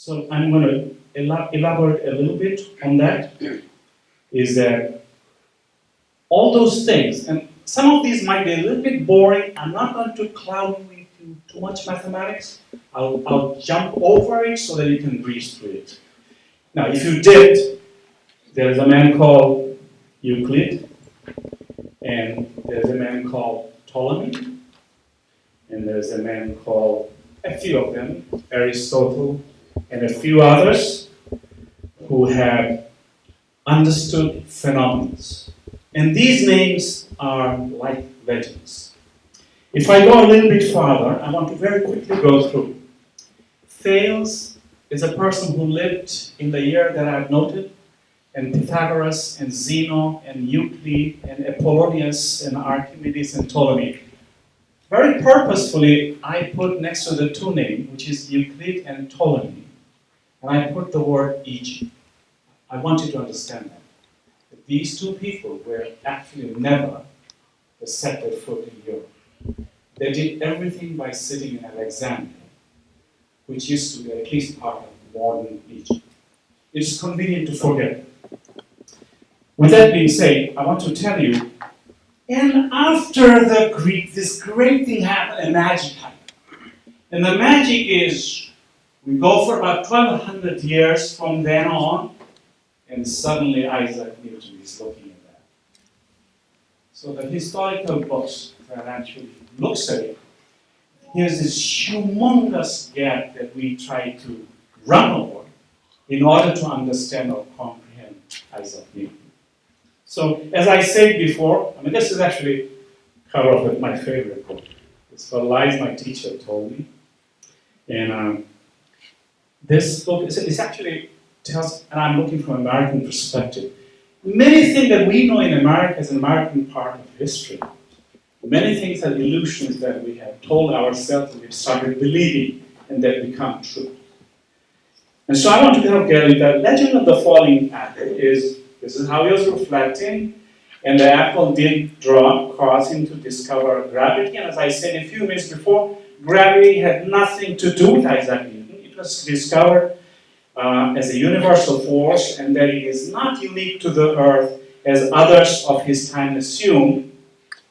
So I'm going to elaborate a little bit on that, is that all those things, and some of these might be a little bit boring. I'm not going to cloud with you too much mathematics. I'll jump over it so that you can breeze through it. Now, if you did, there's a man called Euclid, and there's a man called Ptolemy, and there's a man called, a few of them, Aristotle, and a few others who have understood phenomena. And these names are like legends. If I go a little bit farther, I want to very quickly go through. Thales is a person who lived in the year that I've noted, and Pythagoras, and Zeno, and Euclid, and Apollonius, and Archimedes, and Ptolemy. Very purposefully, I put next to the two names, which is Euclid and Ptolemy, and I put the word Egypt. I want you to understand that. These two people were actually never set their foot in Europe. They did everything by sitting in Alexandria, which used to be at least part of modern Egypt. It's convenient to forget. With that being said, I want to tell you, and after the Greek, this great thing happened, a magic happened. And the magic is, we go for about 1,200 years from then on, and suddenly Isaac Newton is looking at that. So the historical books that actually looks at it, here's this humongous gap that we try to run over in order to understand or comprehend Isaac Newton. So, as I said before, I mean, this is actually cover of my favorite book. It's called Lies My Teacher Told Me. And this book is actually tells, and I'm looking from an American perspective, many things that we know in America as an American part of history, many things are illusions that we have told ourselves and we've started believing, and they become true. And so I want to kind of get into that legend of the falling apple this is how he was reflecting, and the apple did cause him to discover gravity. And as I said a few minutes before, gravity had nothing to do with Isaac Newton. It was discovered as a universal force, and that it is not unique to the earth as others of his time assumed.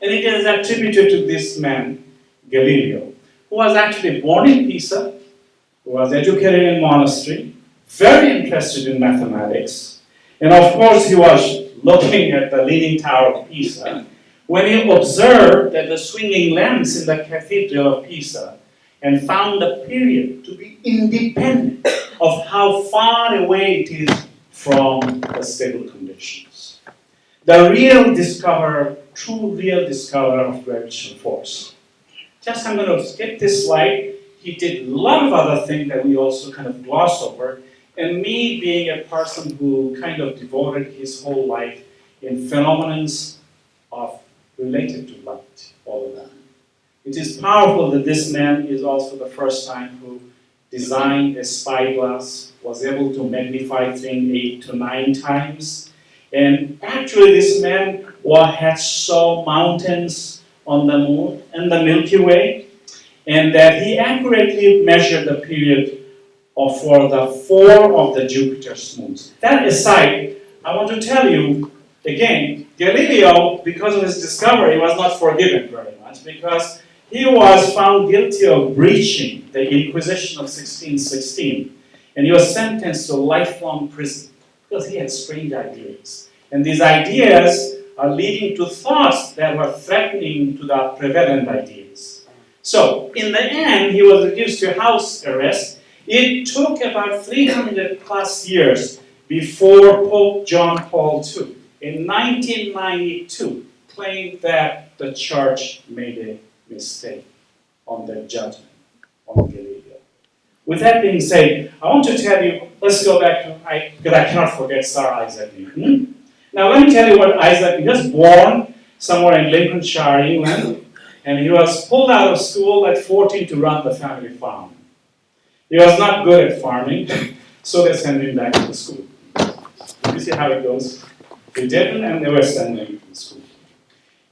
And it is attributed to this man, Galileo, who was actually born in Pisa, who was educated in a monastery, very interested in mathematics, and of course he was looking at the Leaning Tower of Pisa when he observed that the swinging lamps in the Cathedral of Pisa and found the period to be independent of how far away it is from the stable conditions. The true real discoverer of gravitational force. Just I'm going to skip this slide. He did a lot of other things that we also kind of gloss over. And me being a person who kind of devoted his whole life in phenomena related to light, all of that. It is powerful that this man is also the first time who designed a spyglass, was able to magnify things 8 to 9 times. And actually this man had saw mountains on the moon and the Milky Way, and that he accurately measured the period for the 4 of the Jupiter's moons. That aside, I want to tell you, again, Galileo, because of his discovery, was not forgiven very much, because he was found guilty of breaching the Inquisition of 1616, and he was sentenced to lifelong prison because he had strange ideas. And these ideas are leading to thoughts that were threatening to the prevalent ideas. So, in the end, he was reduced to house arrest. It took about 300 plus years before Pope John Paul II, in 1992, claimed that the church made a mistake on their judgment on Galileo. With that being said, I want to tell you, let's go back to, because I cannot forget Sir Isaac Newton. Now let me tell you what he was born somewhere in Lincolnshire, England, and he was pulled out of school at 14 to run the family farm. He was not good at farming, so they sent him back to school. You see how it goes? They didn't, and they were sending him to school.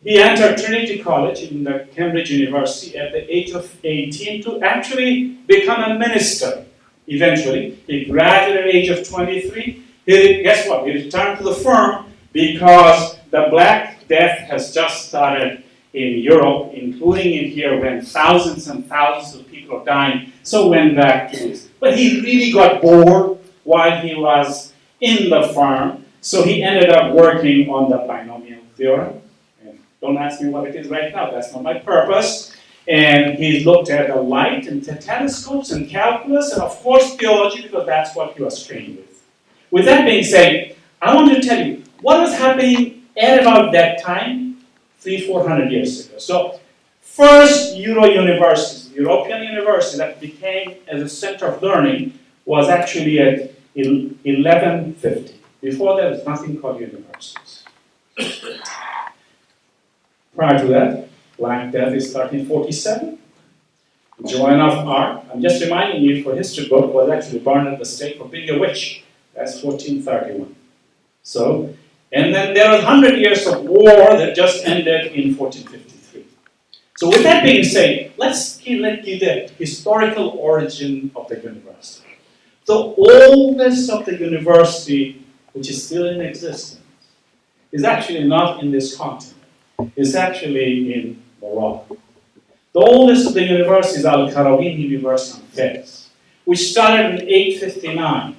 He entered Trinity College in the Cambridge University at the age of 18 to actually become a minister eventually. He graduated at the age of 23. Guess what? He returned to the firm because the Black Death has just started in Europe, including in here, when thousands and thousands of people are dying. So went back to this. But he really got bored while he was in the firm. So he ended up working on the binomial theorem. And don't ask me what it is right now. That's not my purpose. And he looked at the light and the telescopes and calculus and, of course, theology, because that's what he was trained with. With that being said, I want to tell you what was happening at about that time, 300-400 years ago. So, first European university that became as a center of learning was actually at 1150. Before that, there was nothing called universities. Prior to that, Black Death is 1347. Joan of Arc, I'm just reminding you, for history book, was actually burned at the stake for being a witch. That's 1431. So, and then there was 100 years of war that just ended in 1453. So with that being said, let's give the historical origin of the university. The oldest of the university, which is still in existence, is actually not in this continent. It's actually in Morocco. The oldest of the universities is Al-Qarawiyyin University in Fez, which started in 859.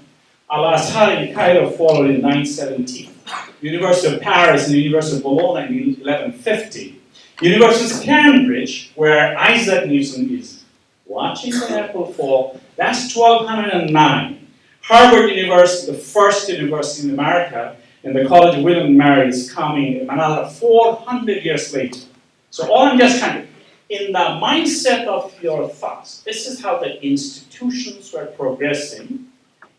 Al-Azhar in Cairo followed in 917. University of Paris and the University of Bologna in 1150. University of Cambridge, where Isaac Newton is watching the apple fall, that's 1209. Harvard University, the first university in America, and the College of William and Mary is coming another 400 years later. So all I'm just kind of, in the mindset of your thoughts, this is how the institutions were progressing,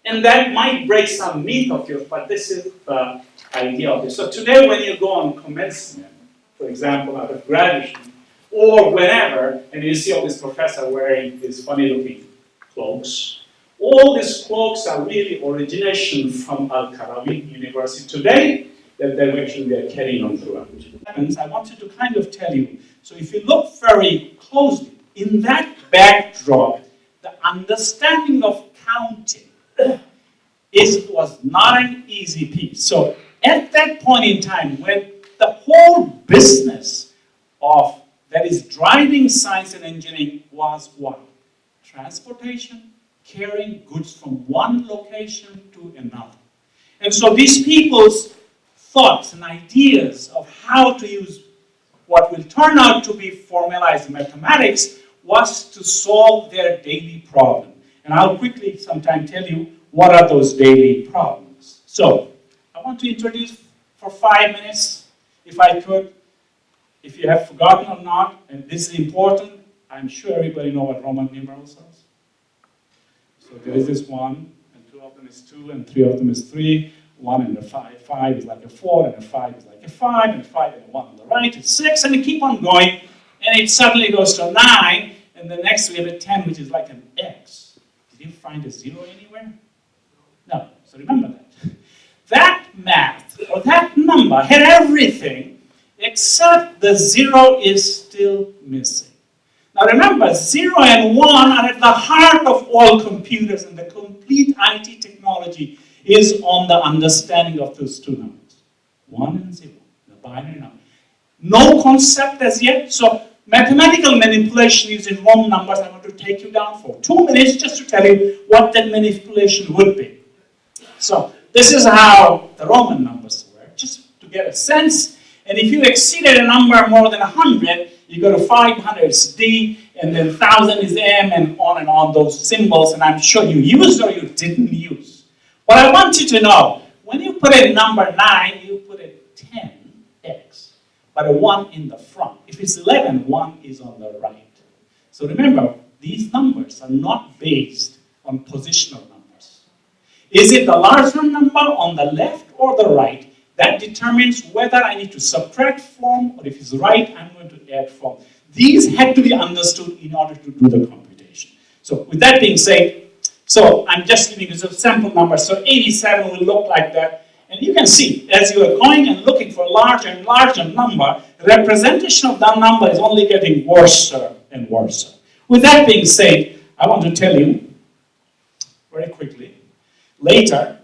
and that might break some myth of yours, but this is the idea of this. So today when you go on commencement, for example, out of graduation, or whenever, and you see all these professors wearing these funny-looking cloaks, all these cloaks are really origination from Al-Qarawiyyin University today, that they're actually carrying on throughout. I wanted to kind of tell you, so if you look very closely, in that backdrop, the understanding of counting was not an easy piece. So at that point in time, when the whole business of that is driving science and engineering was what? Transportation, carrying goods from one location to another. And so these people's thoughts and ideas of how to use what will turn out to be formalized mathematics was to solve their daily problem. And I'll quickly sometime tell you what are those daily problems. So I want to introduce for 5 minutes, if I could, if you have forgotten or not, and this is important, I'm sure everybody knows what Roman numerals are. So there is this 1, and 2 of them is 2, and 3 of them is 3. 1 and a 5. 5 is like a 4, and a 5 is like a 5, and 5 and a 1 on the right is 6, and you keep on going, and it suddenly goes to 9, and the next we have a 10, which is like an X. Did you find a 0 anywhere? No. So remember that. That math, or that number, had everything, except the 0 is still missing. Now remember, 0 and 1 are at the heart of all computers, and the complete IT technology is on the understanding of those two numbers. 1 and 0, the binary number. No concept as yet, so mathematical manipulation using Roman numbers, I want to take you down for 2 minutes just to tell you what that manipulation would be. So this is how the Roman numbers were, just to get a sense. And if you exceeded a number more than 100, you go to 500, it's D, and then 1000 is M, and on those symbols, and I'm sure you used or you didn't use. What I want you to know, when you put a number 9, you put a 10x, but a 1 in the front. If it's 11, 1 is on the right. So remember, these numbers are not based on positional numbers. Is it the larger number on the left or the right? That determines whether I need to subtract from, or if it's right, I'm going to add from. These had to be understood in order to do the computation. So with that being said, so I'm just giving you some sample numbers. So 87 will look like that. And you can see, as you are going and looking for a larger and larger number, the representation of that number is only getting worse and worse. With that being said, I want to tell you Later,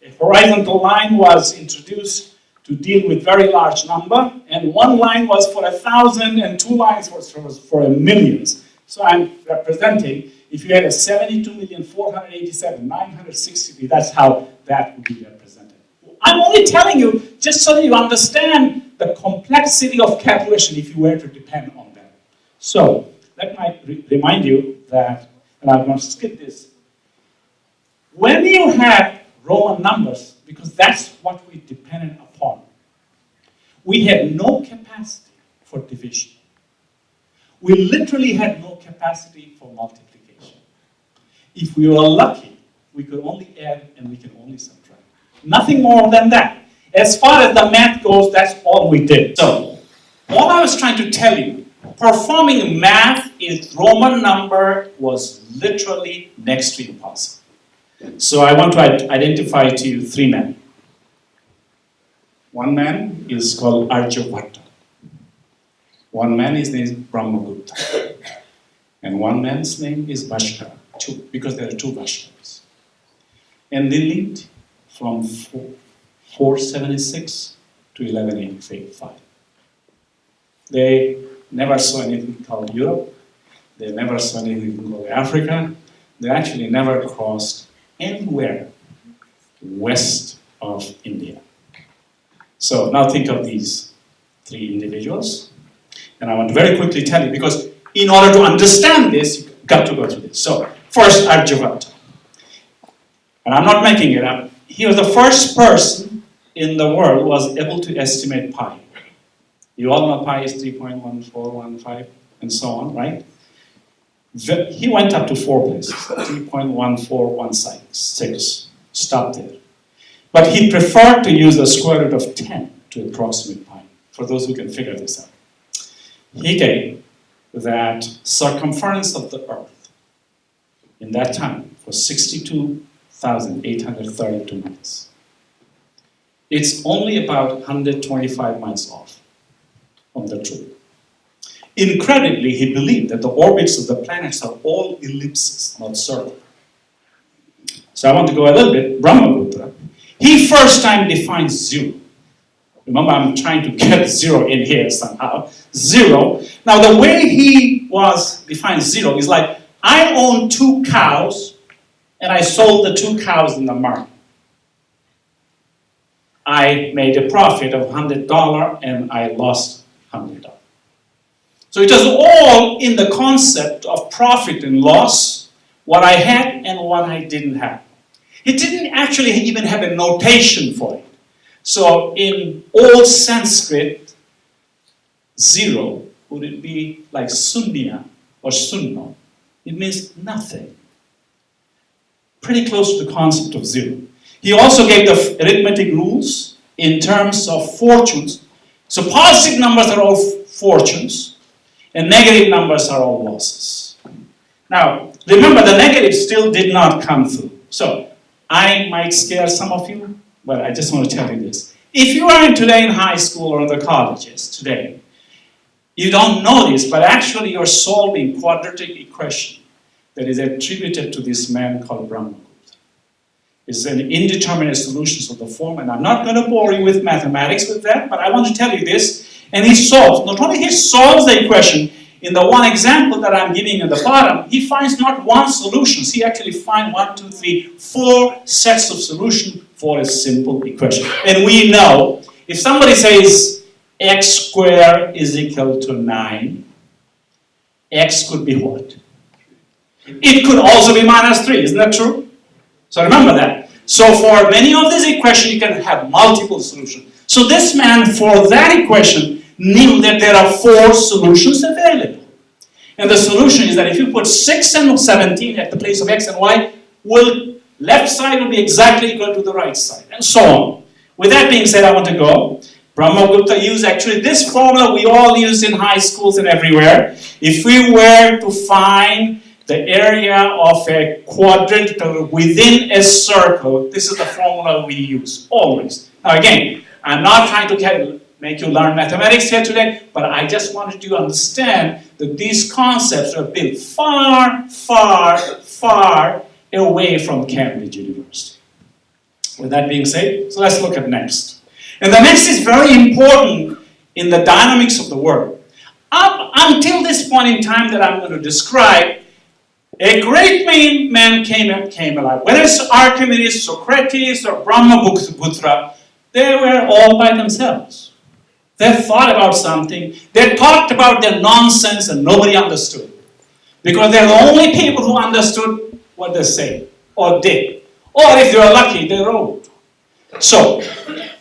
a horizontal line was introduced to deal with very large number, and one line was for 1,000 and two lines for millions. So I'm representing, if you had a 72,487,963, that's how that would be represented. I'm only telling you just so that you understand the complexity of calculation if you were to depend on them. So let me remind you that, and I'm going to skip this. When you have Roman numbers, because that's what we depended upon, we had no capacity for division. We literally had no capacity for multiplication. If we were lucky, we could only add and we could only subtract. Nothing more than that. As far as the math goes, that's all we did. So, all I was trying to tell you, performing math in Roman number was literally next to impossible. So I want to identify to you three men. One man is called Aryabhata. One man is named Brahmagupta. And one man's name is Bhaskara, because there are two Bhaskaras. And they lived from 476 to 1185. They never saw anything called Europe. They never saw anything called Africa. They actually never crossed anywhere west of India. So now think of these three individuals. And I want to very quickly tell you, because in order to understand this, you've got to go through this. So first, Aryabhata. And I'm not making it up. He was the first person in the world who was able to estimate pi. You all know pi is 3.1415 and so on, right? He went up to 4 places, 3.1416, stopped there. But he preferred to use the square root of 10 to approximate pi, for those who can figure this out. He gave that circumference of the earth in that time was 62,832 miles. It's only about 125 miles off from the truth. Incredibly, he believed that the orbits of the planets are all ellipses, not circles. So I want to go a little bit. Brahmagupta, he first time defined zero. Remember, I'm trying to get zero in here somehow. Zero. Now, the way he defined zero is like, I own 2 cows, and I sold the 2 cows in the market. I made a profit of $100, and I lost $100. So it was all in the concept of profit and loss, what I had and what I didn't have. He didn't actually even have a notation for it. So in old Sanskrit, zero would it be like sunya or sunna. It means nothing. Pretty close to the concept of zero. He also gave the arithmetic rules in terms of fortunes. So positive numbers are all fortunes, and negative numbers are all losses. Now, remember, the negative still did not come through. So, I might scare some of you, but I just want to tell you this. If you are today in high school or in the colleges today, you don't know this, but actually you're solving quadratic equation that is attributed to this man called Brahmagupta. It's an indeterminate solutions of the form, and I'm not going to bore you with mathematics with that, but I want to tell you this. And he solves, not only he solves the equation, in the one example that I'm giving at the bottom, he finds not one solution, he actually finds 4 sets of solutions for a simple equation. And we know, if somebody says x squared is equal to 9, x could be what? It could also be minus 3, isn't that true? So remember that. So for many of these equations, you can have multiple solutions. So this man, for that equation, knew that there are 4 solutions available. And the solution is that if you put 6 and 17 at the place of x and y, left side will be exactly equal to the right side, and so on. With that being said, I want to go. Brahmagupta used actually this formula we all use in high schools and everywhere. If we were to find the area of a quadrant within a circle, this is the formula we use, always. Now again, I'm not trying to make you learn mathematics here today, but I just wanted you to understand that these concepts are built far, far, far away from Cambridge University. With that being said, so let's look at next. And the next is very important in the dynamics of the world. Up until this point in time that I'm going to describe, a great man came alive. Whether it's Archimedes, Socrates, or Brahmaputra, they were all by themselves. They thought about something. They talked about their nonsense and nobody understood. Because they're the only people who understood what they say or did. Or if they were lucky, they wrote. So,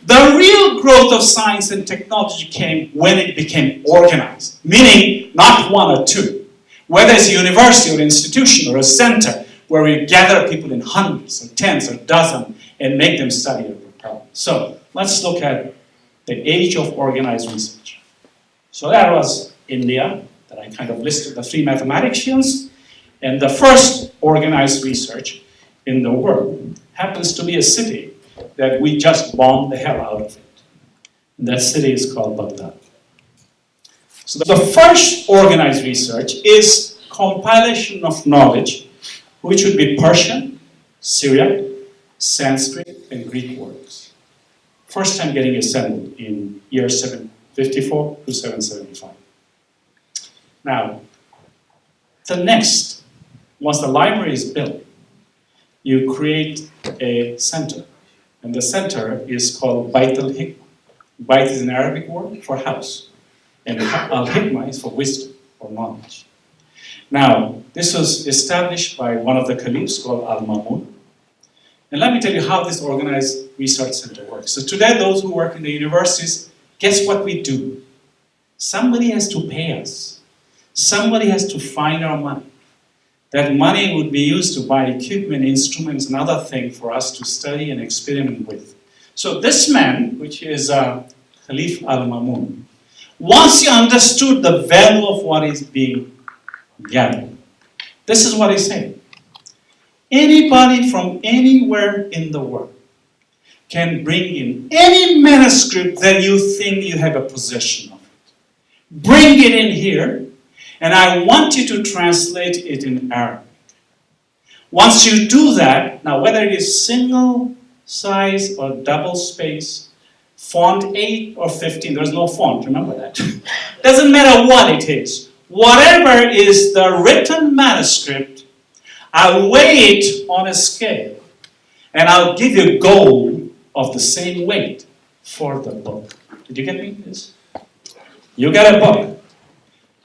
the real growth of science and technology came when it became organized. Meaning, not one or two. Whether it's a university or institution or a center where we gather people in hundreds or tens or dozens and make them study a problem. So, let's look at the age of organized research. So that was India, that I kind of listed the three mathematicians, and the first organized research in the world happens to be a city that we just bombed the hell out of it. And that city is called Baghdad. So the first organized research is compilation of knowledge, which would be Persian, Syriac, Sanskrit, and Greek works. First time getting assembled in year 754 to 775. Now, the next, once the library is built, you create a center. And the center is called Bait al-Hikmah. Bait is an Arabic word for house. And al-Hikmah is for wisdom or knowledge. Now, this was established by one of the caliphs called Al-Mamun. And let me tell you how this organized research center works. So today, those who work in the universities, guess what we do? Somebody has to pay us. Somebody has to find our money. That money would be used to buy equipment, instruments, and other things for us to study and experiment with. So this man, which is Khalif al-Mamun, once he understood the value of what is being gathered, this is what he said. Anybody from anywhere in the world can bring in any manuscript that you think you have a possession of it. Bring it in here, and I want you to translate it in Arabic. Once you do that, now whether it is single size or double space, font 8 or 15, there's no font, remember that. Doesn't matter what it is. Whatever is the written manuscript, I'll weigh it on a scale, and I'll give you gold of the same weight for the book. Did you get me this? You get a book.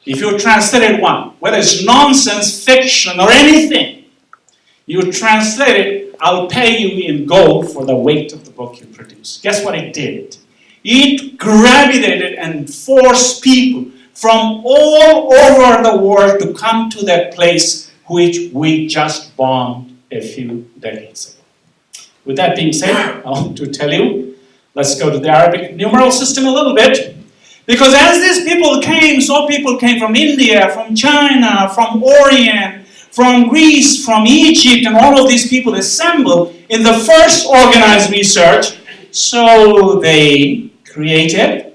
If you translated one, whether it's nonsense, fiction, or anything, you translate it, I'll pay you in gold for the weight of the book you produce. Guess what it did? It gravitated and forced people from all over the world to come to that place which we just bombed a few decades ago. With that being said, I want to tell you, let's go to the Arabic numeral system a little bit. Because as these people came, so people came from India, from China, from Orient, from Greece, from Egypt, and all of these people assembled in the first organized research. So they created.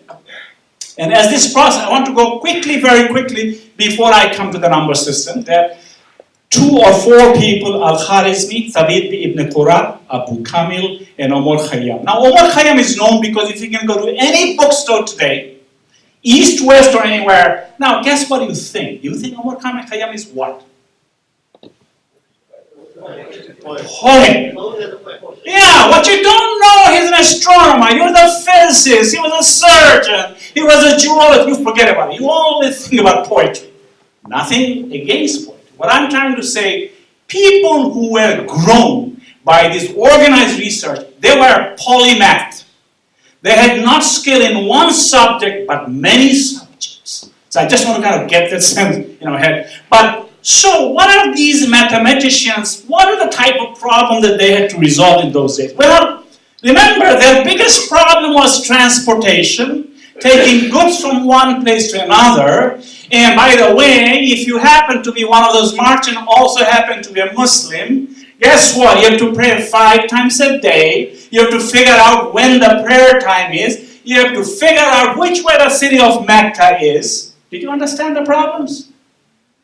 And as this process, I want to go quickly, very quickly, before I come to the number system, that 2 or 4 people, Al-Kharizmi, Thabit ibn Qura, Abu Kamil, and Omar Khayyam. Now, Omar Khayyam is known because if you can go to any bookstore today, East, West, or anywhere. Now, guess what you think? You think Omar Khayyam is what? Poet. Yeah, what you don't know, he's an astronomer, he was a physicist, he was a surgeon, he was a geologist. You forget about it. You only think about poetry. Nothing against poetry. What I'm trying to say, people who were grown by this organized research, they were polymath. They had not skill in one subject, but many subjects. So I just want to kind of get that sense in our head. But so what are these mathematicians, what are the type of problem that they had to resolve in those days? Well, remember, their biggest problem was transportation, taking goods from one place to another. And by the way, if you happen to be one of those merchants, also happen to be a Muslim, guess what? You have to pray 5 times a day. You have to figure out when the prayer time is. You have to figure out which way the city of Mecca is. Did you understand the problems?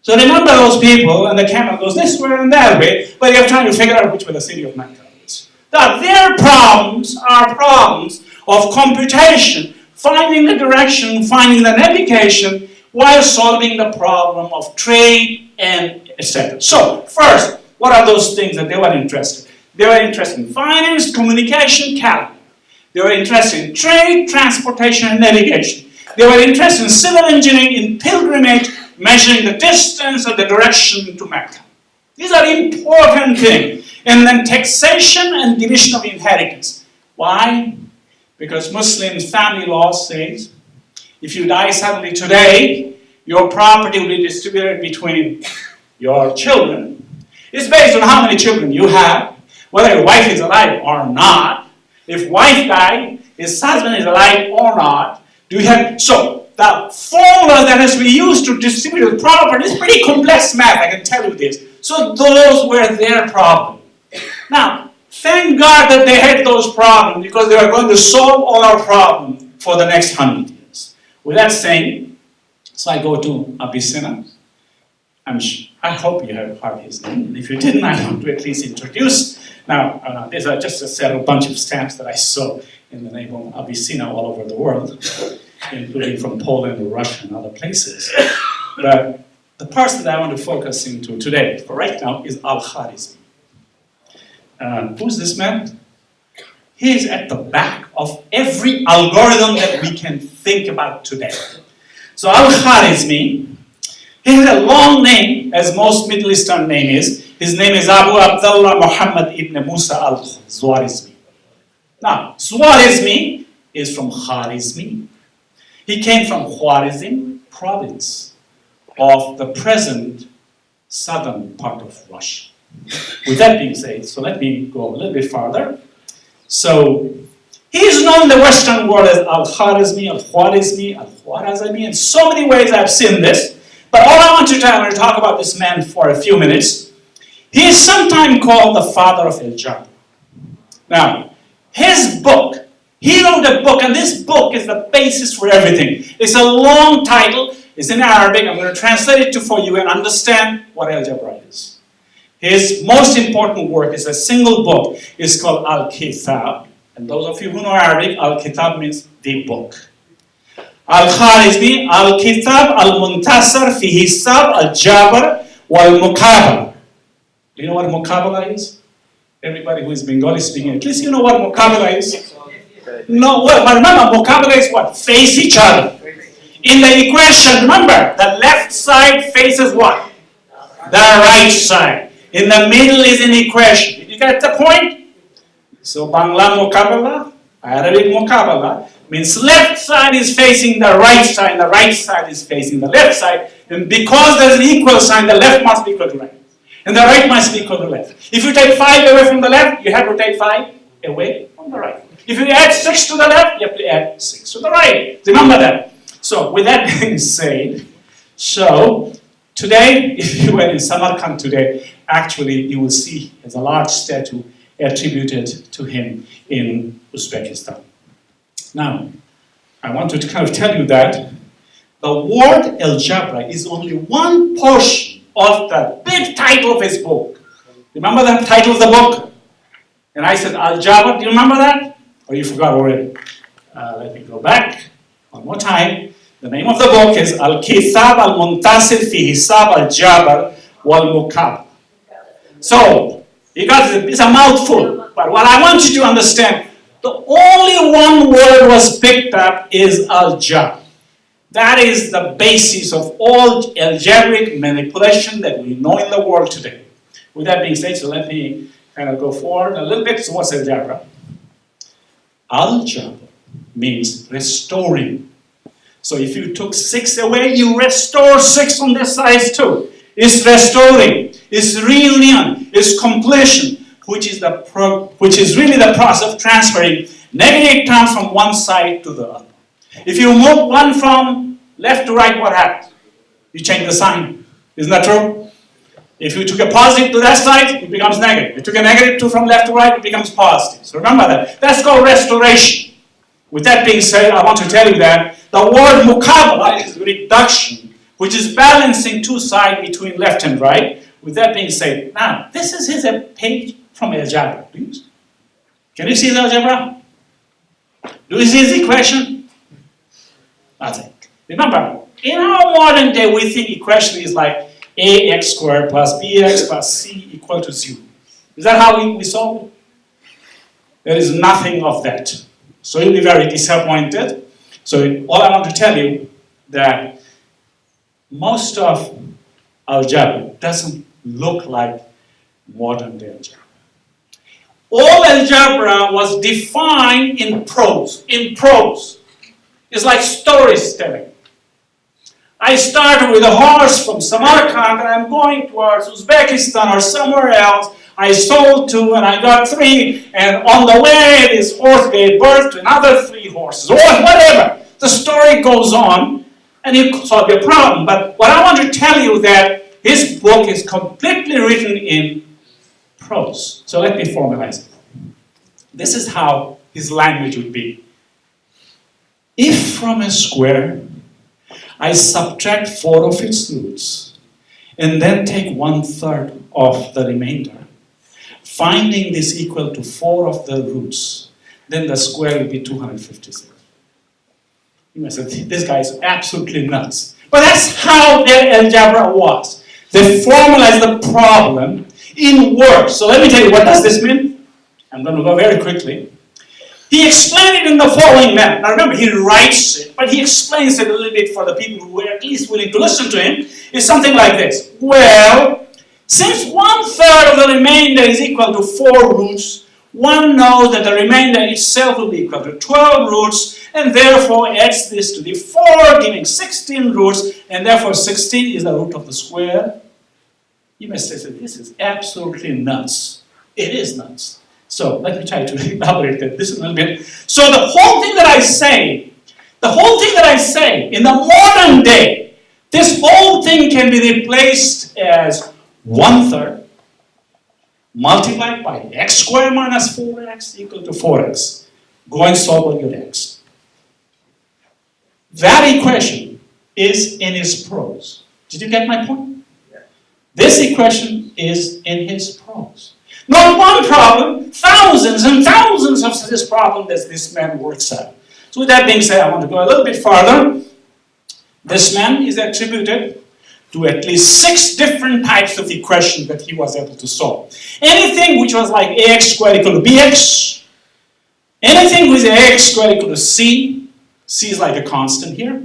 So remember those people, and the camel goes this way and that way, but you're trying to figure out which way the city of Mecca is. that their problems are problems of computation, finding the direction, finding the navigation, while solving the problem of trade and etc. So, first, what are those things that they were interested in? They were interested in finance, communication, calendar. They were interested in trade, transportation, and navigation. They were interested in civil engineering, in pilgrimage, measuring the distance or the direction to Mecca. These are important things. And then taxation and division of inheritance. Why? Because Muslim family law says, if you die suddenly today, your property will be distributed between your children. It's based on how many children you have, whether your wife is alive or not. If wife died, his husband is alive or not. Do you have? So the formula that has to be used to distribute the property is pretty complex math, I can tell you this. So those were their problems. Now, thank God that they had those problems because they are going to solve all our problems for the next 100 years. With that saying, so I go to Avicenna. I hope you have heard his name. And if you didn't, I want to at least introduce. Now, these are just a bunch of stamps that I saw in the name of Avicenna all over the world, including from Poland, Russia, and other places. But the person that I want to focus into today, for right now, is Al-Kharizmi. Who's this man? He is at the back of every algorithm that we can think about today. So Al-Kharizmi, he has a long name, as most Middle Eastern name is. His name is Abu Abdullah Muhammad ibn Musa al-Khwarizmi. Now, Khwarizmi is from Kharizmi. He came from Khwarizm province of the present southern part of Russia. With that being said, so let me go a little bit farther. So, he is known in the Western world as Al-Kharizmi, Al-Khwarizmi, Al-Khwarizmi. In so many ways I've seen this. But all I want to talk about this man for a few minutes. He is sometimes called the father of Al-Jabr. Now, his book, he wrote a book, and this book is the basis for everything. It's a long title. It's in Arabic. I'm going to translate it for you and understand what Al-Jabr is. His most important work is a single book. It's called Al-Kitab. And those of you who know Arabic, Al-Kitab means the book. Al-Kharizmi, Al-Kitab, Al-Muntasar, Fi Hisab, Al-Jabr, Wal-Muqabala. Do you know what Muqabala is? Everybody who is Bengali speaking, at least you know what Muqabala is. No, well, but remember, Muqabala is what? Face each other. In the equation, remember, the left side faces what? The right side. In the middle is an equation. Did you get the point? So Bangla Muqabala, Arabic Muqabala, means left side is facing the right side, and the right side is facing the left side. And because there's an equal sign, the left must be equal to right. And the right must be equal to left. If you take 5 away from the left, you have to take 5 away from the right. If you add 6 to the left, you have to add 6 to the right. Remember that. So, with that being said, so today, if you were in Samarkand today, actually you will see there's a large statue attributed to him in Uzbekistan. Now, I want to kind of tell you that the word Al-Jabr is only one portion of the big title of his book. Remember the title of the book? And I said Al-Jabr, do you remember that? Or you forgot already? Let me go back one more time. The name of the book is Al-Kitab Al-Muntasir Fi Hisab Al-Jabr Wal-Muqabala. So, it's a mouthful, but what I want you to understand, the only one word was picked up is Al-Jabr. That is the basis of all algebraic manipulation that we know in the world today. With that being said, so let me kind of go forward a little bit. So what's Al-Jabr? Al-Jabr means restoring. So if you took 6 away, you restore 6 on this side too. It's restoring, it's reunion, it's completion, which is really the process of transferring negative terms from one side to the other. If you move one from left to right, what happens? You change the sign. Isn't that true? If you took a positive to that side, it becomes negative. If you took a negative from left to right, it becomes positive. So remember that. That's called restoration. With that being said, I want to tell you that the word muqabala is reduction, which is balancing two sides between left and right. With that being said, now, this is his page from Al-Jabr. Can you see the algebra? Do you see the equation? That's it. Remember, in our modern day, we think equation is like ax squared plus bx plus c equal to 0. Is that how we solve it? There is nothing of that. So you'll be very disappointed. So all I want to tell you that most of algebra doesn't look like modern day algebra. All algebra was defined in prose. In prose. It's like stories telling. I started with a horse from Samarkand and I'm going towards Uzbekistan or somewhere else. I sold 2 and I got 3, and on the way this horse gave birth to another 3 horses, or whatever. The story goes on and you solve your problem. But what I want to tell you that his book is completely written in prose. So let me formalize it. This is how his language would be. If from a square I subtract 4 of its roots and then take 1/3 of the remainder, finding this equal to 4 of the roots, then the square will be 256. You must say, this guy is absolutely nuts. But that's how their algebra was. They formalized the problem in words. So let me tell you, what does this mean? I'm going to go very quickly. He explained it in the following manner. Now remember, he writes it, but he explains it a little bit for the people who were at least willing to listen to him. It's something like this. Well, since 1/3 of the remainder is equal to 4 roots, one knows that the remainder itself will be equal to 12 roots, and therefore adds this to the 4, giving 16 roots, and therefore 16 is the root of the square. You may say, this is absolutely nuts. It is nuts. So let me try to elaborate this a little bit. So the whole thing that I say, in the modern day, this whole thing can be replaced as 1/3 multiplied by x squared minus 4x equal to 4x. Go and solve on your x. That equation is in his prose. Did you get my point? Yeah. This equation is in his prose. Not one problem, thousands and thousands of this problem that this man works out. So with that being said, I want to go a little bit farther. This man is attributed to at least 6 different types of equations that he was able to solve. Anything which was like ax squared equal to bx, anything with ax squared equal to c, c is like a constant here,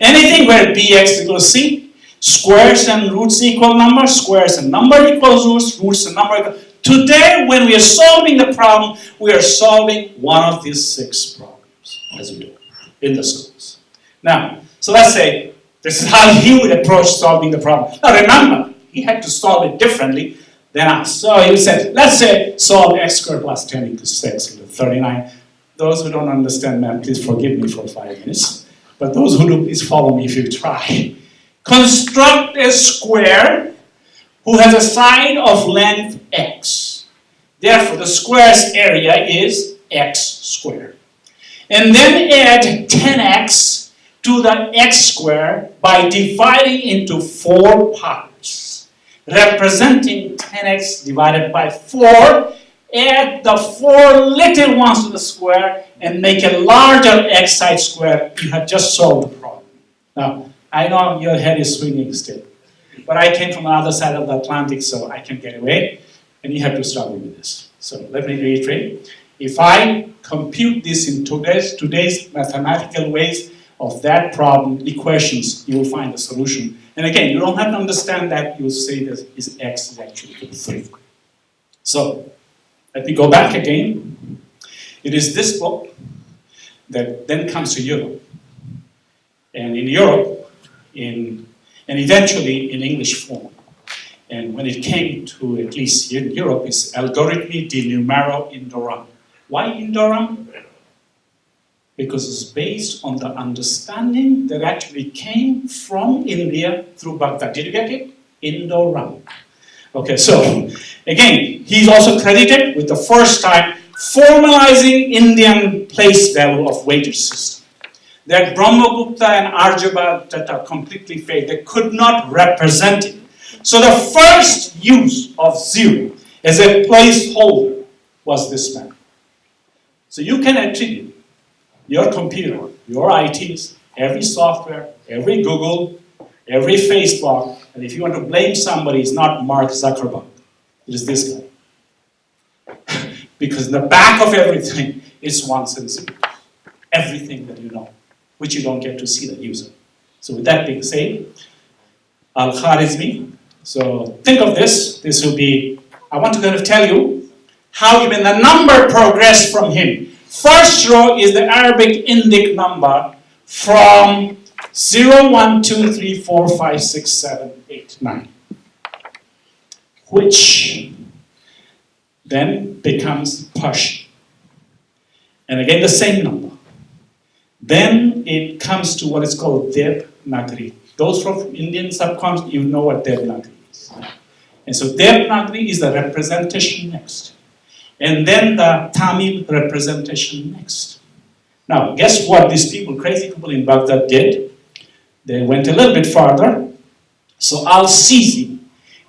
anything where bx equals c, squares and roots equal number, squares and number equals roots, roots and number equal. Today, when we are solving the problem, we are solving one of these 6 problems, as we do in the schools. Now, so let's say this is how he would approach solving the problem. Now remember, he had to solve it differently than us. So he said, let's say solve x squared plus 10 equals 6 equals 39. Those who don't understand math, please forgive me for 5 minutes. But those who do, please follow me if you try. Construct a square who has a side of length x. Therefore, the square's area is x squared. And then add 10x to the x squared by dividing into 4 parts, representing 10x divided by 4. Add the 4 little ones to the square and make a larger x side square. You have just solved the problem. Now, I know your head is swinging still, but I came from the other side of the Atlantic, so I can get away, and you have to struggle with this. So let me reiterate. If I compute this in today's mathematical ways of that problem, equations, you will find the solution. And again, you don't have to understand that. You will say that x is actually equal to 3. So let me go back again. It is this book that then comes to Europe. And in Europe, and eventually in English form. And when it came to, at least in Europe, it's Algorithmi di Numero Indoram. Why Indoram? Because it's based on the understanding that actually came from India through Baghdad. Did you get it? Indoram. Okay, so again, he's also credited with the first time formalizing Indian place value of weighted system. That Brahmagupta and Aryabhata that are completely fake, they could not represent it. So the first use of 0 as a placeholder was this man. So you can attribute your computer, your ITs, every software, every Google, every Facebook, and if you want to blame somebody, it's not Mark Zuckerberg. It is this guy. Because in the back of everything is ones and zeros. Everything that you know, which you don't get to see the user. So with that being said, Al-Khwarizmi. So think of this. This will be, I want to kind of tell you how even the number progressed from him. First row is the Arabic Indic number from 0, 1, 2, 3, 4, 5, 6, 7, 8, 9. Which then becomes Persian. And again, the same number. Then it comes to what is called Devanagari. Those from Indian subcontinent, you know what Devanagari is. And so Devanagari is the representation next. And then the Tamil representation next. Now, guess what these people, crazy people in Baghdad did? They went a little bit farther. So Al-Sisi,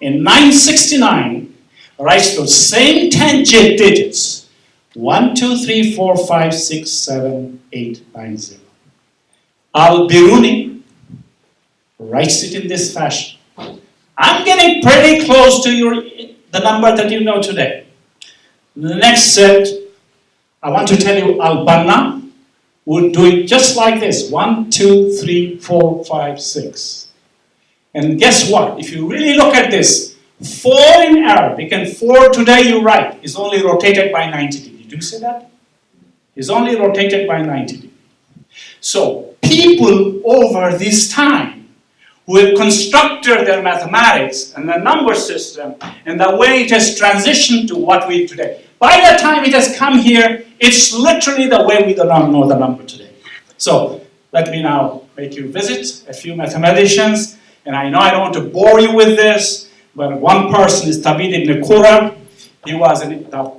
in 969, writes those same 10 digits. 1, 2, 3, 4, 5, 6, 7, 8, 9, 0. Al-Biruni writes it in this fashion. I'm getting pretty close to the number that you know today. The next set, I want to tell you Al-Banna would do it just like this. 1, 2, 3, 4, 5, 6. And guess what? If you really look at this, 4 in Arabic and 4 today you write is only rotated by 90 degrees. Do you see that? It's only rotated by 90 degrees. So people over this time who have constructed their mathematics and the number system and the way it has transitioned to what we today. By the time it has come here, it's literally the way we do not know the number today. So let me now make you visit a few mathematicians. And I know I don't want to bore you with this, but one person is Tabid ibn Qura. He was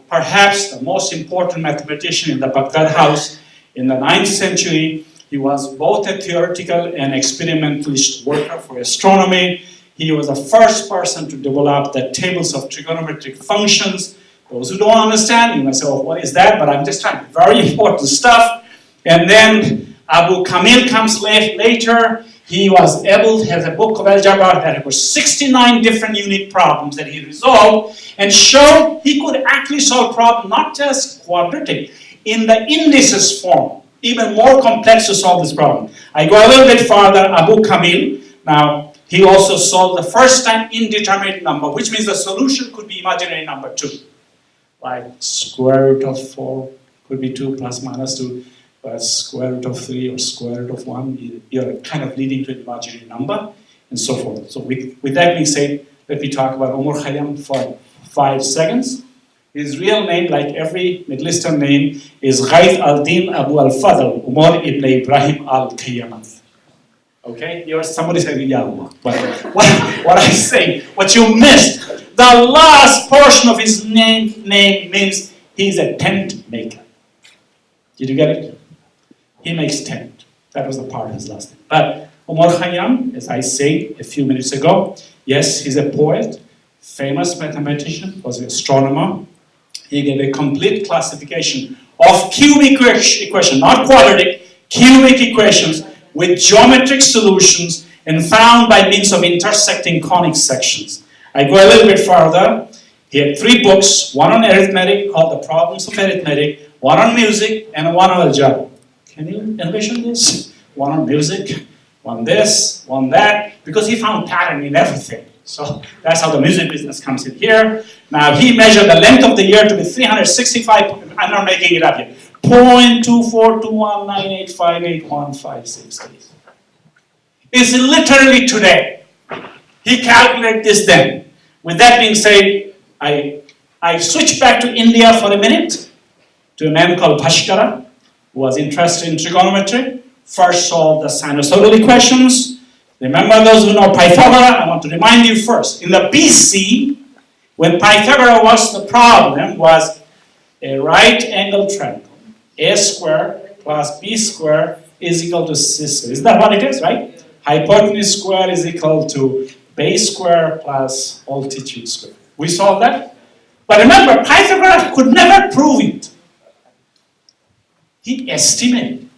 perhaps the most important mathematician in the Baghdad house in the 9th century. He was both a theoretical and experimentalist worker for astronomy. He was the first person to develop the tables of trigonometric functions. Those who don't understand, you may say, oh, what is that? But I'm just trying, very important stuff. And then Abu Kamil comes later. He was able, has a book of algebra that was 69 different unit problems that he resolved and showed he could actually solve problems, not just quadratic, in the indices form. Even more complex to solve this problem. I go a little bit farther, Abu Kamil. Now, he also solved the first time indeterminate number, which means the solution could be imaginary number 2. Like square root of 4 could be 2 plus minus 2, but square root of 3 or square root of 1, you're kind of leading to an imaginary number, and so forth. So with that being said, let me talk about Omar Khayyam for 5 seconds. His real name, like every Middle Eastern name, is Ghaith al-Din Abu al-Fadl, Umar ibn Ibrahim al-Qayyamat. Okay? Somebody said, yeah, but what I say, what you missed, the last portion of his name means he's a tent maker. Did you get it? He makes tent. That was the part of his last name. But Omar Khayyam, as I said a few minutes ago, yes, he's a poet, famous mathematician, was an astronomer. He gave a complete classification of cubic equations, not quadratic, cubic equations with geometric solutions and found by means of intersecting conic sections. I go a little bit further. He had 3 books, one on arithmetic called The Problems of Arithmetic, one on music, and one on algebra. Can you envision this? One on music, one this, one that, because he found pattern in everything. So that's how the music business comes in here. Now he measured the length of the year to be 365, I'm not making it up here, 0.24219858156. It's literally today. He calculated this then. With that being said, I switch back to India for a minute to a man called Bhaskara, who was interested in trigonometry. First solved the sinusoidal equations. Remember those who know Pythagoras? I want to remind you first. In the BC, when Pythagoras was the problem, was a right angle triangle. A squared plus B squared is equal to C squared. Is that what it is, right? Hypotenuse squared is equal to base squared plus altitude squared. We solved that. But remember, Pythagoras could never prove it. He estimated.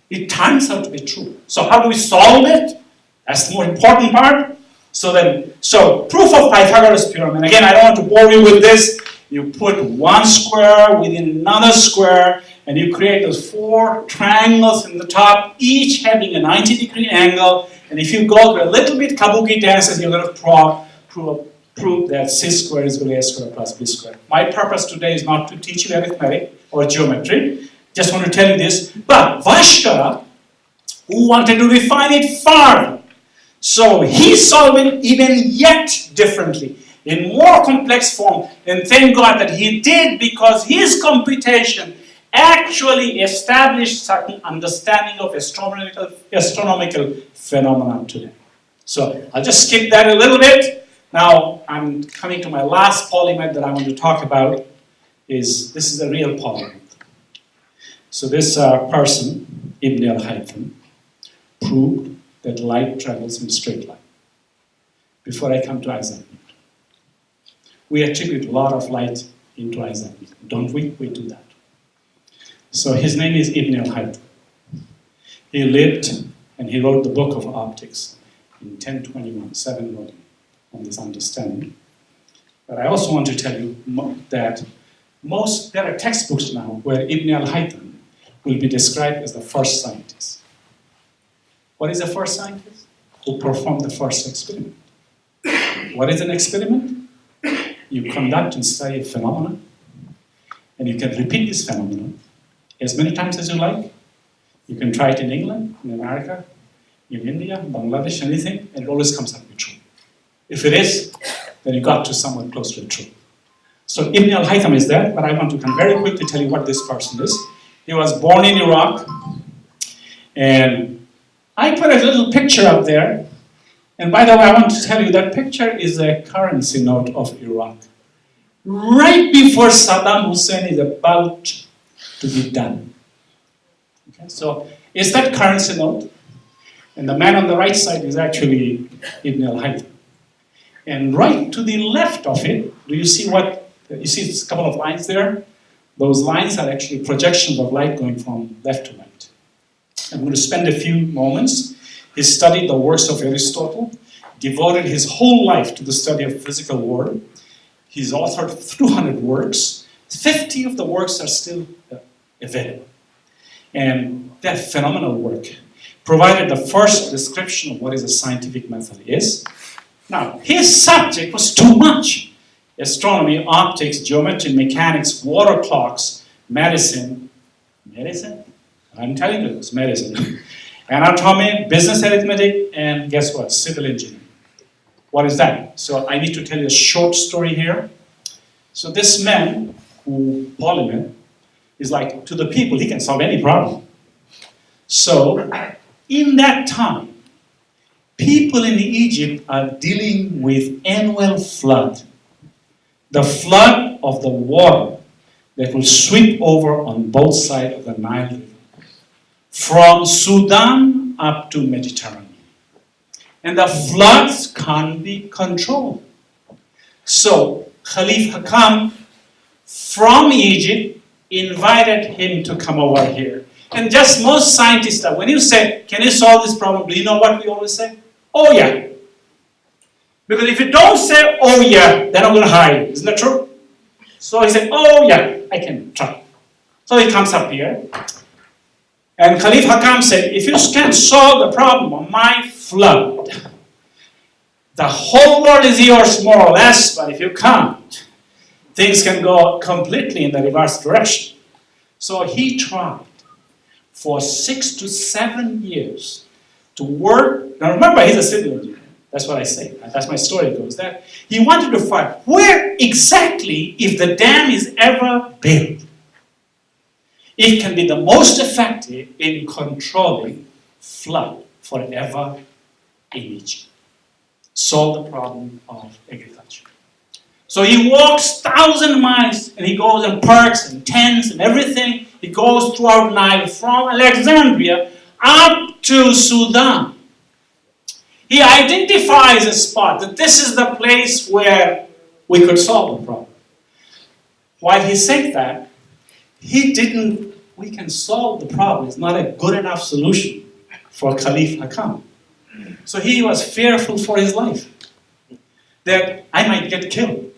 It turns out to be true. So how do we solve it? That's the more important part. So proof of Pythagoras pyramid. Again, I don't want to bore you with this. You put one square within another square, and you create those 4 triangles in the top, each having a 90-degree angle. And if you go to a little bit kabuki dances, you're going to prove that c squared is equal to a squared plus b squared. My purpose today is not to teach you arithmetic or geometry. Just want to tell you this. But Bhaskara, who wanted to refine it further, so he solved it even yet differently, in more complex form. And thank God that he did, because his computation actually established certain understanding of astronomical phenomena today. So I'll just skip that a little bit. Now I'm coming to my last polymath that I want to talk about. This is a real polymath. So this person, Ibn al-Haytham, proved that light travels in a straight line. Before I come to Isaac Newton, we attribute a lot of light into Isaac Newton, don't we? We do that. So his name is Ibn al-Haytham. He lived and he wrote the book of optics in 1021, 7 volumes on this understanding. But I also want to tell you that there are textbooks now where Ibn al-Haytham will be described as the first scientist. What is the first scientist? Who performed the first experiment. What is an experiment? You conduct and study a phenomenon, and you can repeat this phenomenon as many times as you like. You can try it in England, in America, in India, Bangladesh, anything, and it always comes out to be true. If it is, then you got to somewhat close to the truth. So Ibn al-Haytham is there, but I want to very quickly tell you what this person is. He was born in Iraq, and I put a little picture up there. And by the way, I want to tell you that picture is a currency note of Iraq. Right before Saddam Hussein is about to be done. Okay, so it's that currency note, and the man on the right side is actually Ibn al-Haytham. And right to the left of it, do you see you see a couple of lines there? Those lines are actually projections of light going from left to right. I'm going to spend a few moments. He studied the works of Aristotle, devoted his whole life to the study of physical world. He's authored 200 works. 50 of the works are still available. And that phenomenal work provided the first description of what is a scientific method is. Now, his subject was too much. Astronomy, optics, geometry, mechanics, water clocks, medicine. Medicine? I'm telling you, it's medicine. Anatomy, business arithmetic, and guess what? Civil engineering. What is that? So I need to tell you a short story here. So this man, who polymath, is like, to the people, he can solve any problem. So in that time, people in Egypt are dealing with annual flood. The flood of the water that will sweep over on both sides of the Nile River, from Sudan up to Mediterranean. And the floods can't be controlled. So Khalif Hakam from Egypt invited him to come over here. And just most scientists, when you say, can you solve this problem? Do you know what we always say? Oh yeah. Because if you don't say, oh yeah, then I'm going to hire you. Isn't that true? So he said, oh yeah, I can try. So he comes up here. And Khalif Hakam said, if you can solve the problem of my flood, the whole world is yours more or less, but if you can't, things can go completely in the reverse direction. So he tried for 6 to 7 years to work. Now remember, he's a civil engineer. That's what I say. That's my story goes. That he wanted to find where exactly, if the dam is ever built, it can be the most effective in controlling flood forever in Egypt. Solve the problem of agriculture. So he walks 1,000 miles and he goes in parks and tents and everything. He goes throughout Nile from Alexandria up to Sudan. He identifies a spot that this is the place where we could solve the problem. While he said that, he didn't we can solve the problem. It's not a good enough solution for Caliph Hakam. So he was fearful for his life, that I might get killed.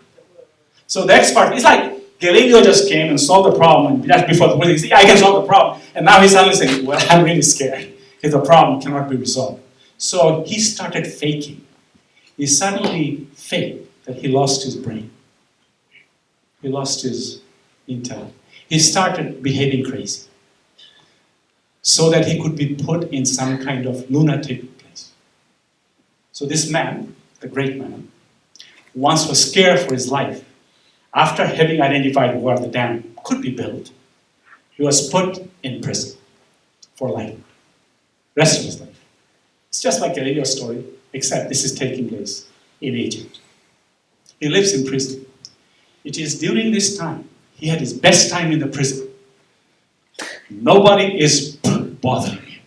So the expert, it's like Galileo just came and solved the problem, and just before the meeting, see, I can solve the problem. And now he's suddenly saying, well, I'm really scared if the problem cannot be resolved. So he started faking. He suddenly faked that he lost his brain. He lost his intellect. He started behaving crazy so that he could be put in some kind of lunatic place. So this man, the great man, once was scared for his life. After having identified where the dam could be built, he was put in prison for life. Rest of his life. It's just like Galileo's story, except this is taking place in Egypt. He lives in prison. It is during this time, he had his best time in the prison. Nobody is bothering him.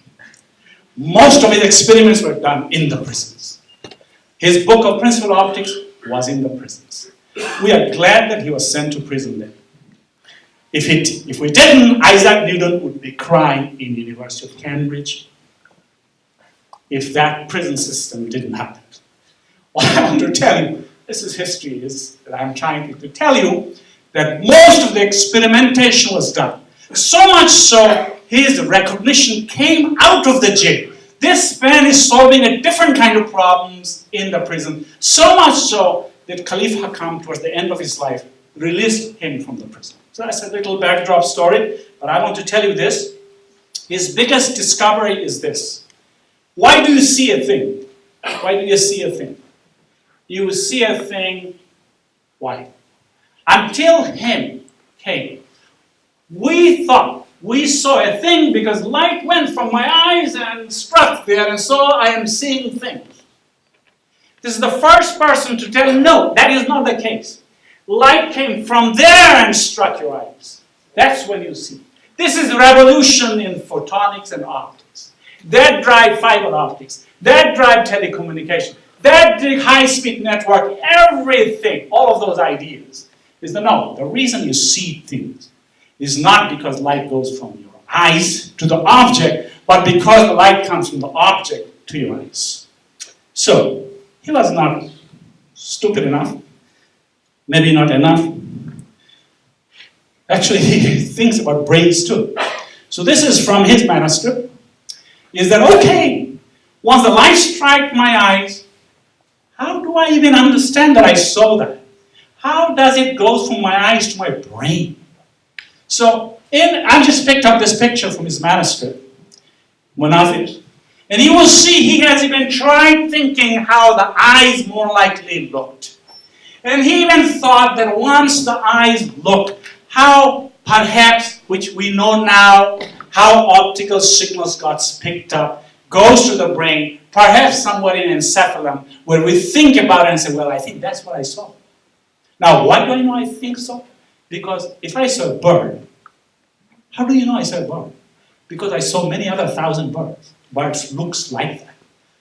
Most of his experiments were done in the prisons. His book of principal optics was in the prisons. We are glad that he was sent to prison then. If we didn't, Isaac Newton would be crying in the University of Cambridge if that prison system didn't happen. What I want to tell you, this is history, that I'm trying to tell you that most of the experimentation was done. So much so, his recognition came out of the jail. This man is solving a different kind of problems in the prison. So much so that Caliph Hakam, towards the end of his life, released him from the prison. So that's a little backdrop story, but I want to tell you this. His biggest discovery is this. Why do you see a thing? Why do you see a thing? You see a thing, why? Until him came, we thought we saw a thing because light went from my eyes and struck there, and so I am seeing things. This is the first person to tell you, no, that is not the case. Light came from there and struck your eyes. That's when you see. This is revolution in photonics and optics. That drive fiber optics. That drive telecommunication. That high-speed network, everything, all of those ideas. Is the reason you see things is not because light goes from your eyes to the object, but because the light comes from the object to your eyes. So, he was not stupid enough, maybe not enough. Actually, he thinks about brains too. So this is from his manuscript, is that, okay, once the light strikes my eyes, how do I even understand that I saw that? How does it go from my eyes to my brain? So, I just picked up this picture from his manuscript, Munazir, and you will see he has even tried thinking how the eyes more likely looked. And he even thought that once the eyes looked, how perhaps, which we know now, how optical signals got picked up, goes to the brain, perhaps somewhere in encephalon, where we think about it and say, well, I think that's what I saw. Now, why do I know I think so? Because if I saw a bird, how do you know I saw a bird? Because I saw many other 1,000 birds. Birds looks like that.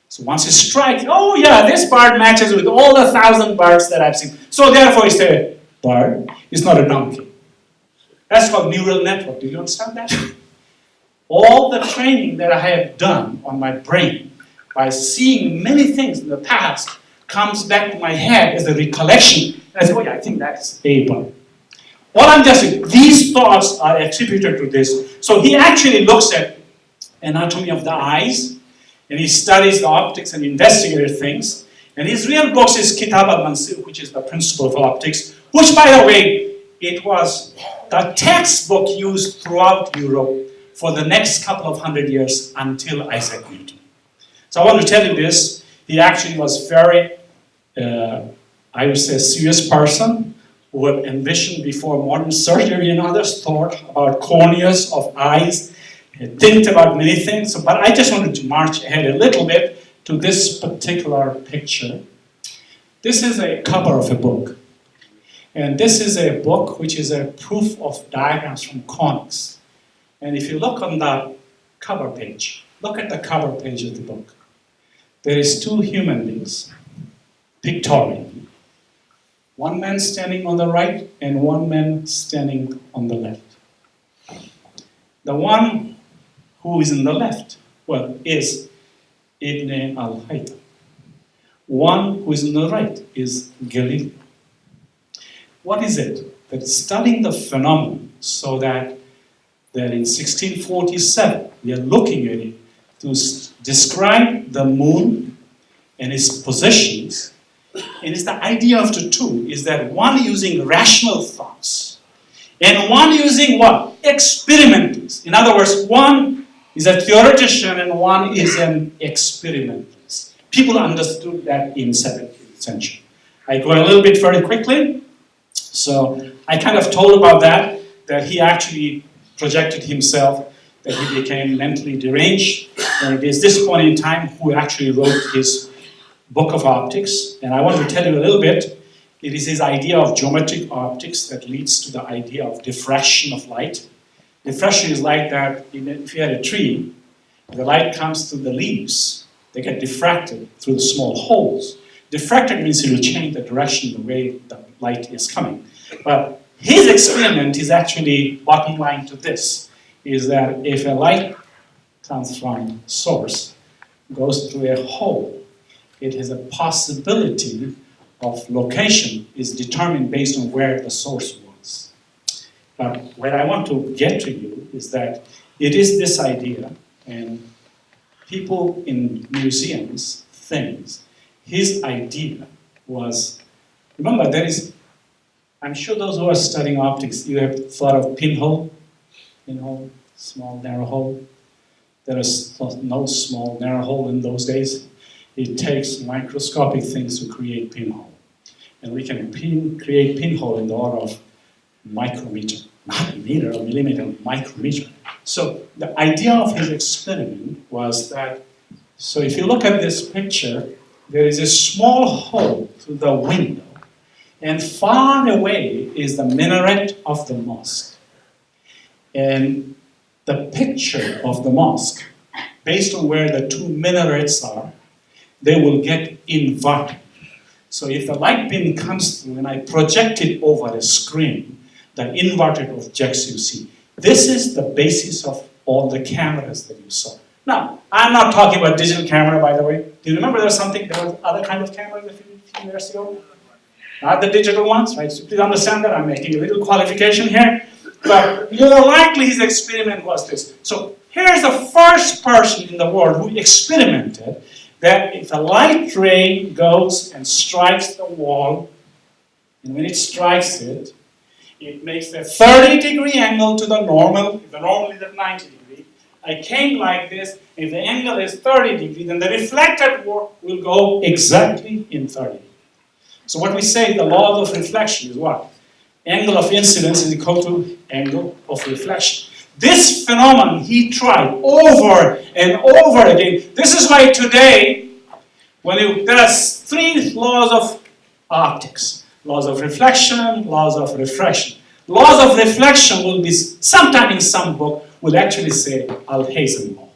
So once it strikes, oh yeah, this bird matches with all the 1,000 birds that I've seen. So therefore it's a bird, it's not a donkey. That's called neural network. Do you understand that? All the training that I have done on my brain by seeing many things in the past comes back to my head as a recollection. And I say, oh yeah, I think that's a bird. All I'm just saying, these thoughts are attributed to this. So he actually looks at anatomy of the eyes, and he studies the optics and investigated things. And his real book is Kitab al-Mansur, which is the principle of optics, which, by the way, it was the textbook used throughout Europe for the next couple of 100 years until Isaac Newton. So I want to tell you this. He actually was very, I would say, a serious person who had envisioned before modern surgery and others thought about corneas of eyes, think about many things. But I just wanted to march ahead a little bit to this particular picture. This is a cover of a book. And this is a book which is a proof of diagrams from conics. And if you look on the cover page, look at the cover page of the book. There is two human beings, pictorial. One man standing on the right and one man standing on the left. The one who is in the left, well, is Ibn al-Haytham. One who is in the right is Galileo. What is it? That studying the phenomenon so that in 1647, we are looking at it to describe the moon and its positions. And it's the idea of the two is that one using rational thoughts and one using what? Experimentals. In other words, one is a theoretician and one is an experimentalist. People understood that in 17th century. I go a little bit very quickly. So I kind of told about that he actually projected himself, that he became mentally deranged. And it is this point in time who actually wrote his book of optics. And I want to tell you a little bit. It is his idea of geometric optics that leads to the idea of diffraction of light. Diffraction is like that if you had a tree, the light comes through the leaves, they get diffracted through the small holes. Diffracted means it will change the direction, the way the light is coming. But his experiment is actually bottom line to this, is that if a light comes from source, goes through a hole, it has a possibility of location is determined based on where the source was. But what I want to get to you is that it is this idea, and people in museums, things, his idea was, remember there is, I'm sure those who are studying optics, you have thought of pinhole, small narrow hole. There is no small narrow hole in those days. It takes microscopic things to create pinhole. And we can create pinhole in the order of micrometer, not a meter or millimeter, micrometer. So the idea of his experiment was that, so if you look at this picture, there is a small hole through the window, and far away is the minaret of the mosque. And the picture of the mosque, based on where the two minarets are, they will get inverted. So if the light beam comes through and I project it over a screen, the inverted objects you see. This is the basis of all the cameras that you saw. Now, I'm not talking about digital camera, by the way. Do you remember there was other kind of cameras a few years ago? Not the digital ones, right? So please understand that I'm making a little qualification here. But more likely his experiment was this. So here's the first person in the world who experimented that if a light ray goes and strikes the wall, and when it strikes it, it makes a 30-degree angle to the normal. If the normal is at 90 degrees, I came like this. If the angle is 30 degrees, then the reflected work will go exactly in 30 degrees. So what we say, the law of reflection is what? Angle of incidence is equal to angle of reflection. This phenomenon he tried over and over again. This is why today, there are three laws of optics. Laws of reflection, laws of refraction. Laws of reflection will be, sometime in some book, will actually say Alhazen law.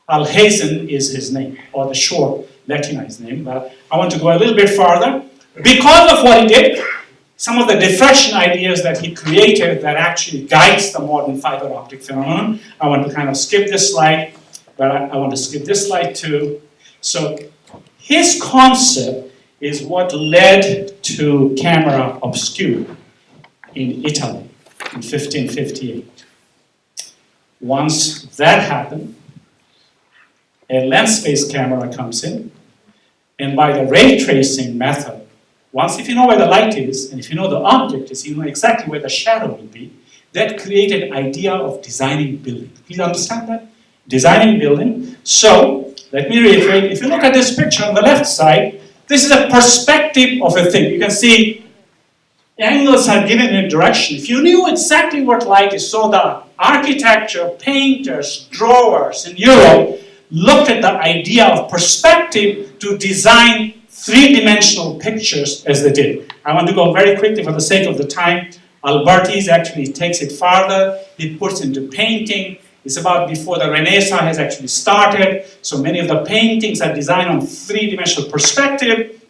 Alhazen is his name, or the short Latinized name, but I want to go a little bit farther. Because of what he did, some of the diffraction ideas that he created that actually guides the modern fiber optic phenomenon. I want to kind of skip this slide, but I want to skip this slide too. So his concept is what led to camera obscura in Italy in 1558. Once that happened, a lens-based camera comes in, and by the ray tracing method, once if you know where the light is, and if you know the object is, you know exactly where the shadow will be, that created idea of designing building. Please understand that? Designing building. So, let me reiterate, if you look at this picture on the left side, this is a perspective of a thing. You can see angles are given in a direction. If you knew exactly what light is, so the architecture, painters, drawers in Europe looked at the idea of perspective to design three-dimensional pictures as they did. I want to go very quickly for the sake of the time. Alberti actually takes it farther. He puts into painting. It's about before the Renaissance has actually started. So many of the paintings are designed on three-dimensional perspective.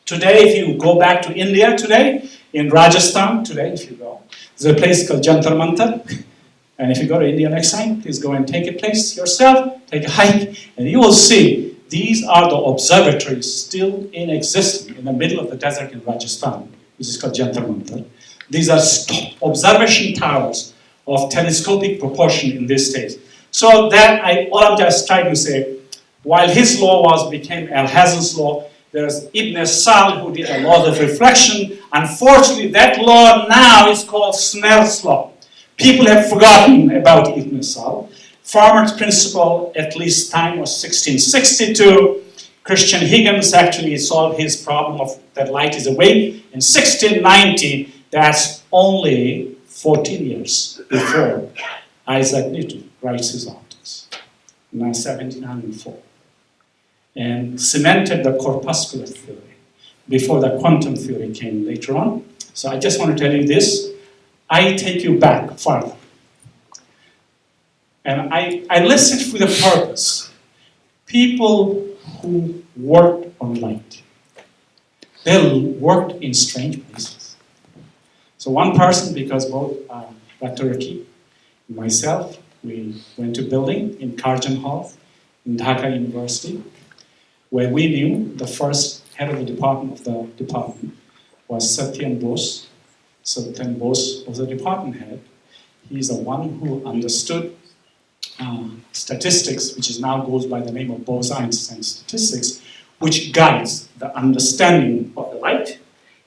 Today, if you go back to India today, in Rajasthan today, if you go, there's a place called Jantar Mantar. And if you go to India next time, please go and take a place yourself, take a hike, and you will see these are the observatories still in existence in the middle of the desert in Rajasthan, which is called Jantar Mantar. These are observation towers of telescopic proportion in this stage. So that all I'm just trying to say, while his law became Alhazen's law, there's Ibn Sal who did a law of reflection. Unfortunately, that law now is called Snell's law. People have forgotten about Ibn Sal. Fermat's principle, at least time, was 1662. Christian Huygens actually solved his problem of that light is away in 1690. That's only 14 years before Isaac Newton writes his optics, in 1704, and cemented the corpuscular theory before the quantum theory came later on. So I just want to tell you this. I take you back farther. And I listed with a purpose. People who worked on light. They worked in strange places. So one person, because both Dr. Rakib and myself, we went to building in Karjan Hall in Dhaka University, where we knew the first head of the department was Satyan Bose. Satyan Bose was the department head. He's the one who understood statistics, which is now goes by the name of Bose-Einstein statistics, which guides the understanding of the light.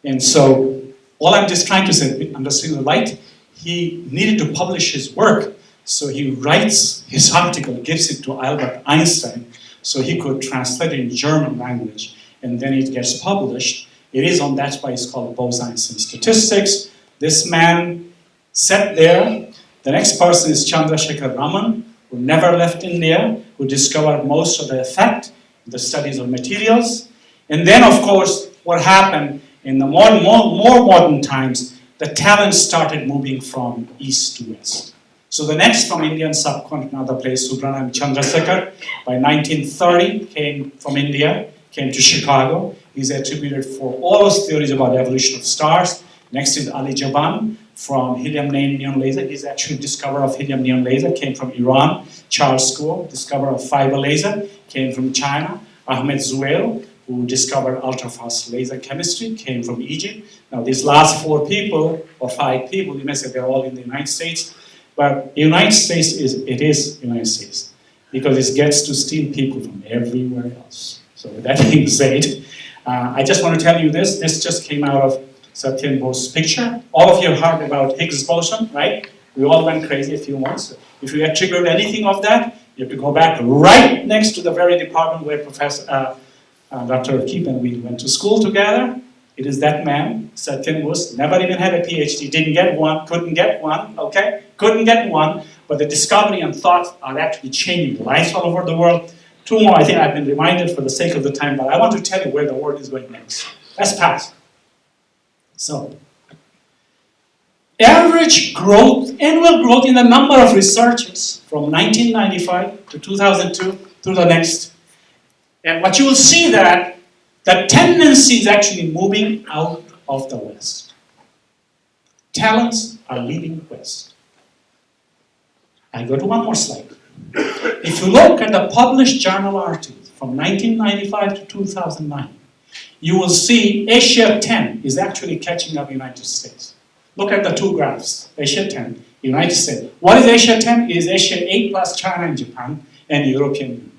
And so, all I'm just trying to say, understanding the light, he needed to publish his work, so he writes his article, gives it to Albert Einstein, so he could translate it in German language, and then it gets published. It is on, that's why it's called Bose-Einstein statistics. This man sat there. The next person is Chandrasekhar Raman, who never left India, who discovered most of the effect, the studies of materials. And then, of course, what happened in the more modern times, the talent started moving from east to west. So the next from Indian subcontinent, another place, Subramanian Chandrasekhar, by 1930 came from India, came to Chicago. He's attributed for all his theories about evolution of stars. Next is Ali Jaban from helium neon laser. He's actually discoverer of helium neon laser, came from Iran. Charles School, discoverer of fiber laser, came from China. Ahmed Zuhail, who discovered ultrafast laser chemistry, came from Egypt. Now these last 4 people, or 5 people, you may say they're all in the United States, but the United States is United States, because it gets to steal people from everywhere else. So with that being said, I just want to tell you this. This just came out of Satyan Bose's picture. All of you have heard about Higgs boson, right? We all went crazy a few months. If you had triggered anything of that, you have to go back right next to the very department where Professor Dr. Rakib and we went to school together. It is that man, Satyan Bose, never even had a PhD, didn't get one, couldn't get one, okay? Couldn't get one, but the discovery and thoughts are actually changing lives all over the world. 2 more, I think I've been reminded for the sake of the time, but I want to tell you where the world is going next. Let's pass. So, average growth, annual growth in the number of researchers from 1995 to 2002 to the next. And what you will see that the tendency is actually moving out of the West. Talents are leaving the West. I go to one more slide. If you look at the published journal articles from 1995 to 2009, you will see Asia 10 is actually catching up United States. Look at the 2 graphs, Asia 10, United States. What is Asia 10? It is Asia 8 plus China and Japan and European Union.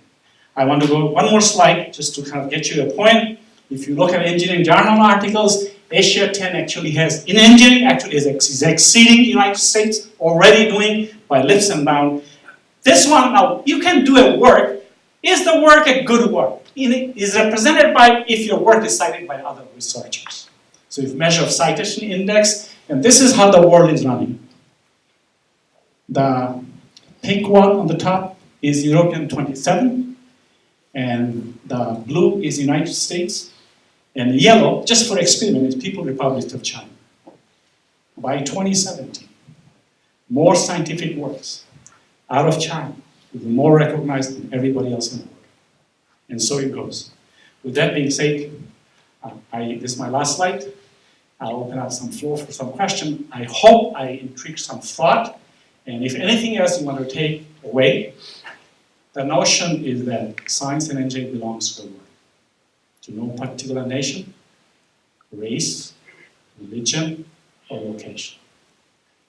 I want to go one more slide just to kind of get you a point. If you look at engineering journal articles, Asia 10 actually has, in engineering, actually is exceeding the United States, already doing by leaps and bounds. This one, now, you can do a work. Is the work a good work? It is represented by if your work is cited by other researchers. So if you measure citation index, and this is how the world is running. The pink one on the top is European 27, and the blue is United States, and the yellow, just for experiment, is People's Republic of China. By 2017, more scientific works out of China will be more recognized than everybody else in the world. And so it goes. With that being said, this is my last slide. I'll open up some floor for some question. I hope I intrigued some thought, And if anything else you want to take away, the notion is that science and engineering belongs to the world, to no particular nation, race, religion, or location.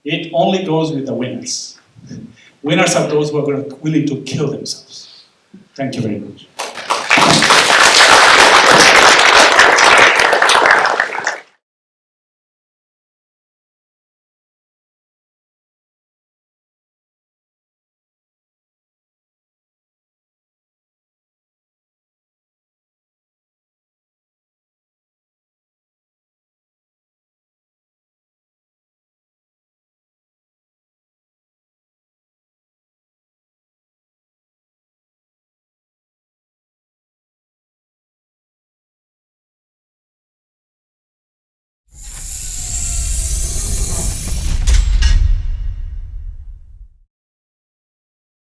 It only goes with the winners. Winners are those who are willing to kill themselves. Thank you very much.